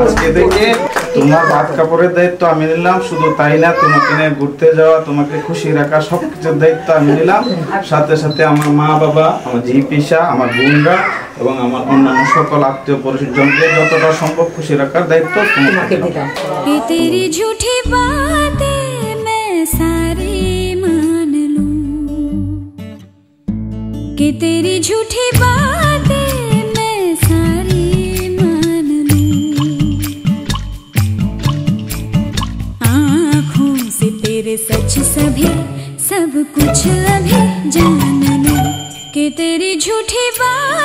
আজকে থেকে তোমার ভাত কাপড়ের দায়িত্ব আমি নিলাম, শুধু তাই না তোমাকে নিয়ে ঘুরতে যাওয়া, তোমাকে খুশি রাখা, সবকিছুর দায়িত্ব আমি নিলাম। সাথে সাথে আমার মা বাবা, আমার ঝি পিসা, আমার বোনরা এবং আমার অন্যান্য সকল আত্মীয় পরিজনকে যতটা সম্ভব খুশি রাখার দায়িত্ব তোমাকে দিলাম। तेरी झूठी बातें मैं सारी मान लूं, कि तेरी झूठी बातें मैं सारी मान लूं, आँखों से तेरे सच सभी सब कुछ अभी जान लूं, कि तेरी झूठी बात